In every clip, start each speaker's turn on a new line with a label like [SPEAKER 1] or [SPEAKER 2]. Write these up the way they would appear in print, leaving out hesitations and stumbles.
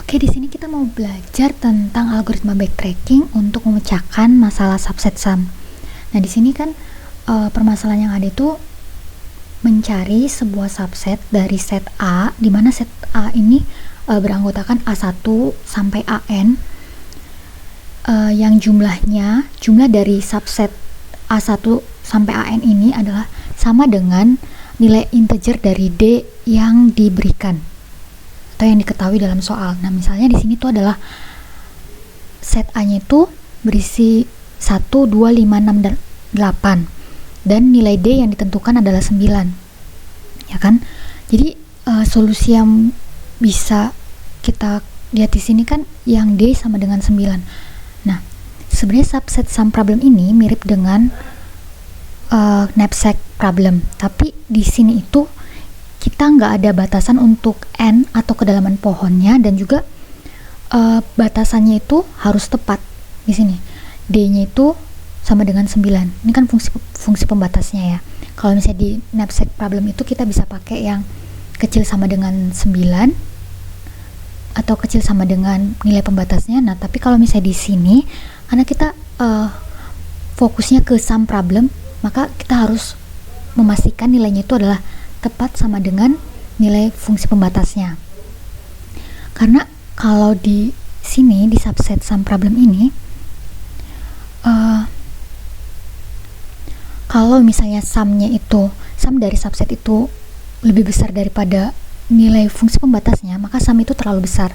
[SPEAKER 1] Oke, di sini kita mau belajar tentang algoritma backtracking untuk memecahkan masalah subset sum. Nah, di sini kan permasalahan yang ada itu mencari sebuah subset dari set A, di mana set A ini beranggotakan A1 sampai AN, yang jumlah dari subset A1 sampai AN ini adalah sama dengan nilai integer dari D yang diberikan atau yang diketahui dalam soal. Nah, misalnya di sini tuh adalah set A-nya itu berisi 1, 2, 5, 6, dan 8. Dan nilai D yang ditentukan adalah 9. Ya kan? Jadi solusi yang bisa kita lihat di sini kan yang D sama dengan 9. Nah, sebenarnya subset sum problem ini mirip dengan knapsack problem, tapi di sini itu kita nggak ada batasan untuk n atau kedalaman pohonnya, dan juga batasannya itu harus tepat. Di sini D-nya itu sama dengan 9. Ini kan fungsi pembatasnya ya. Kalau misalnya di knapsack problem itu kita bisa pakai yang kecil sama dengan 9 atau kecil sama dengan nilai pembatasnya. Nah, tapi kalau misalnya di sini karena kita fokusnya ke sum problem, maka kita harus memastikan nilainya itu adalah tepat sama dengan nilai fungsi pembatasnya. Karena kalau di sini di subset sum problem ini, kalau misalnya sum dari subset itu lebih besar daripada nilai fungsi pembatasnya, maka sum itu terlalu besar.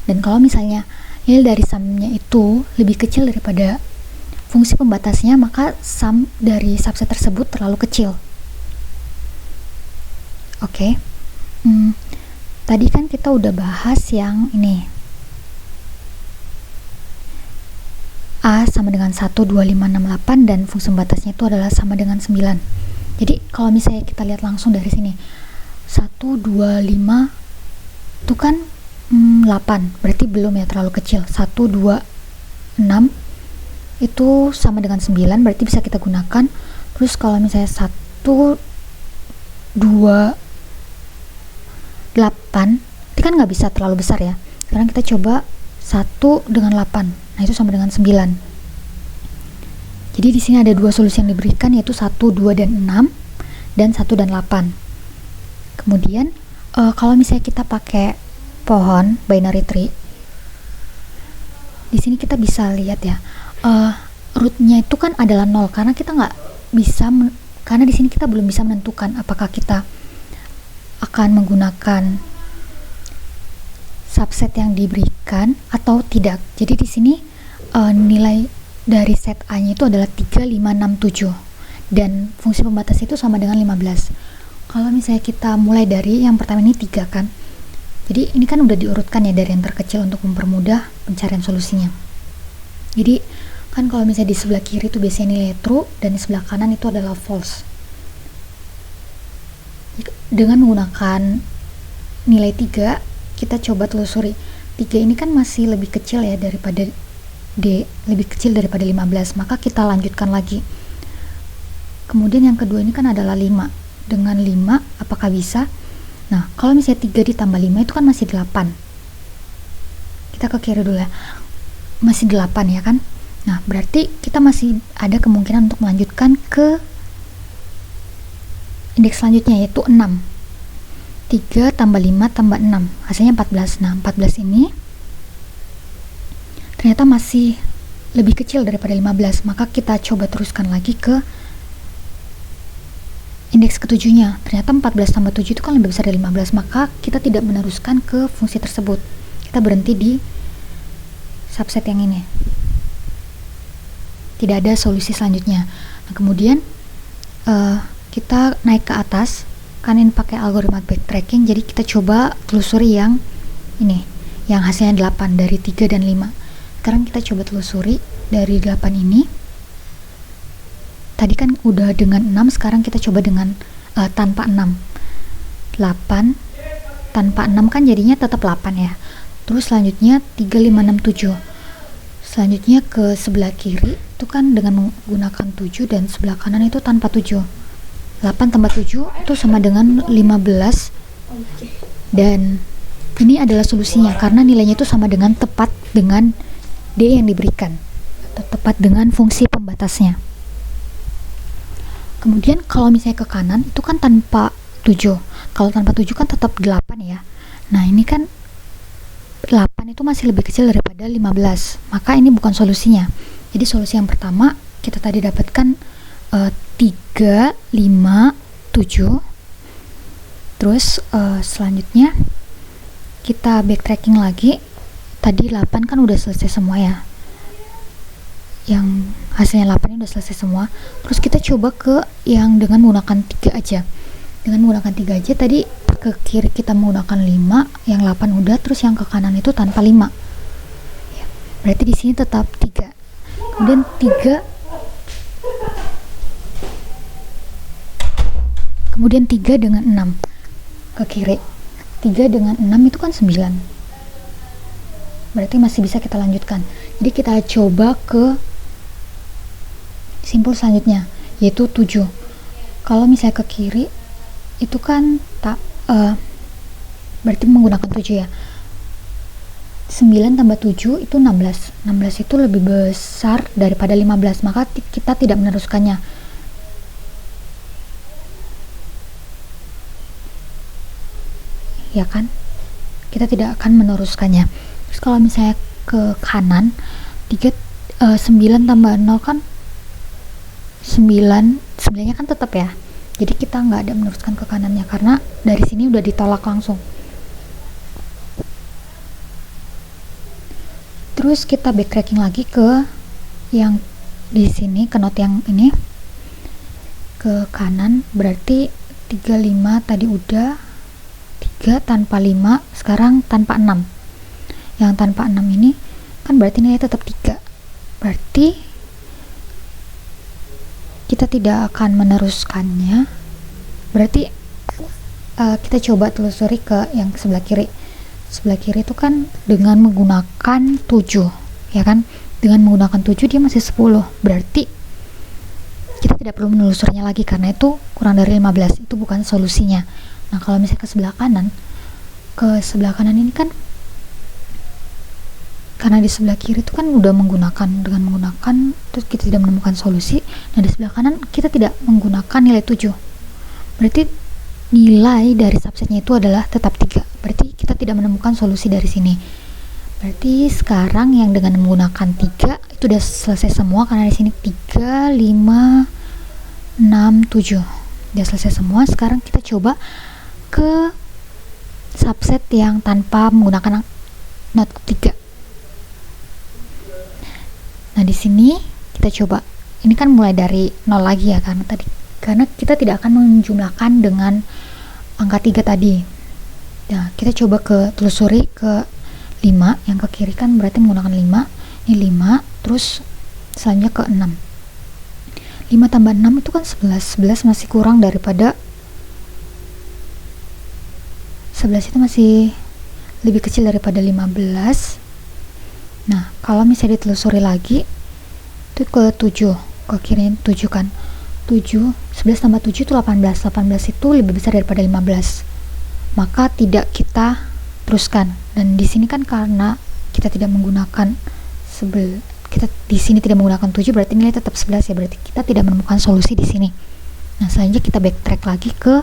[SPEAKER 1] Dan kalau misalnya nilai dari sumnya itu lebih kecil daripada fungsi pembatasnya, maka sum dari subset tersebut terlalu kecil. Oke. Tadi kan kita udah bahas yang ini. A sama dengan 1, 2, 5, 6, 8 dan fungsi pembatasnya itu adalah sama dengan 9. Jadi kalau misalnya kita lihat langsung dari sini, 1, 2, 5 itu kan 8, berarti belum ya, terlalu kecil. 1, 2, 6 itu sama dengan 9, berarti bisa kita gunakan. Terus kalau misalnya 1, 2, 8 itu kan nggak bisa terlalu besar ya. Sekarang kita coba 1 dengan 8. Nah, itu sama dengan 9. Jadi di sini ada dua solusi yang diberikan, yaitu 1, 2, dan 6 dan 1 dan 8. Kemudian kalau misalnya kita pakai pohon binary tree, di sini kita bisa lihat ya, rootnya itu kan adalah 0 karena kita nggak bisa karena di sini kita belum bisa menentukan apakah kita akan menggunakan subset yang diberikan atau tidak. Jadi di sini nilai dari set A-nya itu adalah 3, 5, 6, 7 dan fungsi pembatas itu sama dengan 15. Kalau misalnya kita mulai dari yang pertama ini 3 kan. Jadi ini kan udah diurutkan ya dari yang terkecil untuk mempermudah pencarian solusinya. Jadi kan kalau misalnya di sebelah kiri itu biasanya nilai true dan di sebelah kanan itu adalah false. Dengan menggunakan nilai 3, kita coba telusuri. 3 ini kan masih lebih kecil ya daripada D, lebih kecil daripada 15, maka kita lanjutkan lagi. Kemudian yang kedua ini kan adalah 5. Dengan 5, apakah bisa? Nah, kalau misalnya 3 ditambah 5 itu kan masih 8. Kita ke kiri dulu ya. Masih 8 ya kan? Nah, berarti kita masih ada kemungkinan untuk melanjutkan ke indeks selanjutnya, yaitu 6. 3 tambah 5 tambah 6 hasilnya 14. Nah, 14 ini ternyata masih lebih kecil daripada 15, maka kita coba teruskan lagi ke indeks ketujuhnya. Ternyata 14 tambah 7 itu kan lebih besar dari 15, maka kita tidak meneruskan ke fungsi tersebut. Kita berhenti di subset yang ini. Tidak ada solusi selanjutnya. Nah, kemudian kita naik ke atas, kan ini pakai algoritma backtracking, jadi kita coba telusuri yang ini, yang hasilnya 8 dari 3 dan 5. Sekarang kita coba telusuri dari 8 ini. Tadi kan udah dengan 6, sekarang kita coba dengan tanpa 6. 8 tanpa 6 kan jadinya tetap 8 ya. Terus selanjutnya 3, 5, 6, 7. Selanjutnya ke sebelah kiri itu kan dengan menggunakan 7 dan sebelah kanan itu tanpa 7. 8 tambah 7 itu sama dengan 15 dan Ini adalah solusinya karena nilainya itu sama dengan tepat dengan D yang diberikan atau tepat dengan fungsi pembatasnya. Kemudian kalau misalnya ke kanan itu kan tanpa 7. Kalau tanpa 7 kan tetap 8 ya. Nah, ini kan 8 itu masih lebih kecil daripada 15. Maka ini bukan solusinya. Jadi solusi yang pertama kita tadi dapatkan 3, 5, 7. Terus selanjutnya kita backtracking lagi. Tadi 8 kan udah selesai semua ya. Yang hasilnya 8 ini udah selesai semua. Terus kita coba ke yang dengan menggunakan 3 aja. Dengan menggunakan 3 aja tadi ke kiri kita menggunakan 5, yang 8 udah, terus yang ke kanan itu tanpa 5. Ya, berarti di sini tetap 3. Kemudian 3 dengan 6 ke kiri. 3 dengan 6 itu kan 9. Berarti masih bisa kita lanjutkan. Jadi kita coba ke simpul selanjutnya, yaitu 7. Kalau misalnya ke kiri itu kan berarti menggunakan 7 ya. 9 tambah 7 itu 16. 16 itu lebih besar daripada 15, maka kita tidak meneruskannya. Ya kan? Kita tidak akan meneruskannya. Terus kalau misalnya ke kanan, 9 tambah 0 kan 9, 9-nya kan tetap ya. Jadi kita nggak ada meneruskan ke kanannya karena dari sini udah ditolak langsung. Terus kita backtracking lagi ke yang di sini, ke not yang ini ke kanan, berarti 35 tadi udah, 3 tanpa 5, sekarang tanpa 6. Yang tanpa 6 ini kan berarti nilai tetap 3. Berarti kita tidak akan meneruskannya. Berarti kita coba telusuri ke yang sebelah kiri. Sebelah kiri itu kan dengan menggunakan 7, ya kan? Dengan menggunakan 7 dia masih 10. Berarti kita tidak perlu menelusurinya lagi karena itu kurang dari 15. Itu bukan solusinya. Nah, kalau misalnya ke sebelah kanan ini kan karena di sebelah kiri itu kan udah dengan menggunakan terus kita tidak menemukan solusi. Nah, di sebelah kanan kita tidak menggunakan nilai 7. Berarti nilai dari subsetnya itu adalah tetap 3. Berarti kita tidak menemukan solusi dari sini. Berarti sekarang yang dengan menggunakan 3 itu udah selesai semua karena di sini 3, 5, 6, 7. Udah selesai semua. Sekarang kita coba ke subset yang tanpa menggunakan not 3. Nah, di sini kita coba. Ini kan mulai dari 0 lagi ya karena kita tidak akan menjumlahkan dengan angka 3 tadi. Nah, kita coba telusuri ke 5, yang ke kiri kan berarti menggunakan 5. Ini 5, terus selanjutnya ke 6. 5 tambah 6 itu kan 11. 11 masih kurang daripada 11 itu masih lebih kecil daripada 15. Nah, kalau misalnya ditelusuri lagi itu ke 7, ke kiri 7 kan. 7, 11 tambah 7 itu 18. 18 itu lebih besar daripada 15. Maka tidak kita teruskan. Dan di sini kan karena kita tidak menggunakan kita di sini tidak menggunakan 7, berarti nilai tetap 11 ya. Berarti kita tidak menemukan solusi di sini. Nah, selanjutnya kita backtrack lagi ke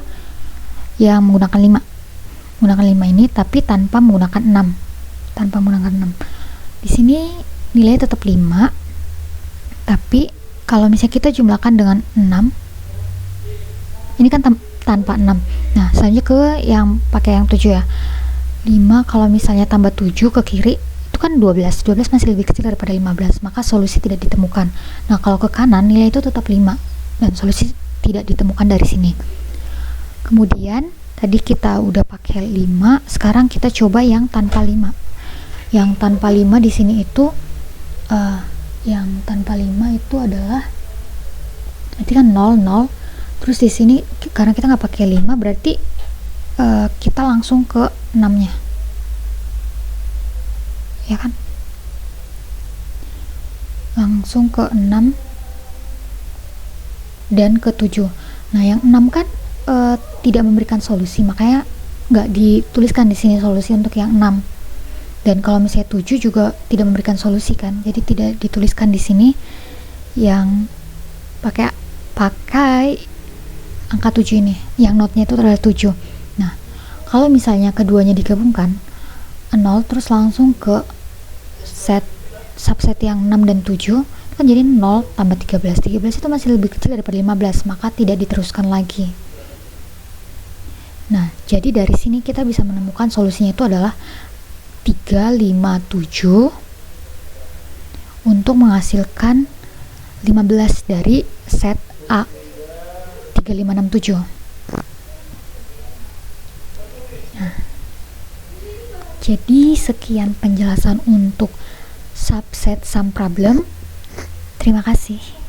[SPEAKER 1] yang menggunakan 5. Menggunakan 5 ini tapi tanpa menggunakan 6. Tanpa menggunakan 6. Di sini nilainya tetap 5, tapi kalau misalnya kita jumlahkan dengan 6, ini kan tanpa 6. Nah, selanjutnya ke yang pakai yang 7 ya. 5 kalau misalnya tambah 7 ke kiri, itu kan 12. 12 masih lebih kecil daripada 15, maka solusi tidak ditemukan. Nah, kalau ke kanan, nilai itu tetap 5, dan solusi tidak ditemukan dari sini. Kemudian, tadi kita udah pakai 5, sekarang kita coba yang tanpa 5. Yang tanpa 5 di sini itu yang tanpa 5 itu adalah berarti kan 0 0. Terus di sini karena kita nggak pakai 5 berarti kita langsung ke 6-nya. Ya kan? Langsung ke 6 dan ke 7. Nah, yang 6 kan tidak memberikan solusi, makanya nggak dituliskan di sini solusi untuk yang 6. Dan kalau misalnya 7 juga tidak memberikan solusi kan. Jadi tidak dituliskan di sini yang pakai angka 7 ini. Yang notnya itu adalah 7. Nah, kalau misalnya keduanya digabungkan 0 terus langsung ke subset yang 6 dan 7 kan jadi 0 tambah 13. 13 itu masih lebih kecil daripada 15, maka tidak diteruskan lagi. Nah, jadi dari sini kita bisa menemukan solusinya itu adalah 357 untuk menghasilkan 15 dari set A 3567. Nah, jadi sekian penjelasan untuk subset sum problem. Terima kasih.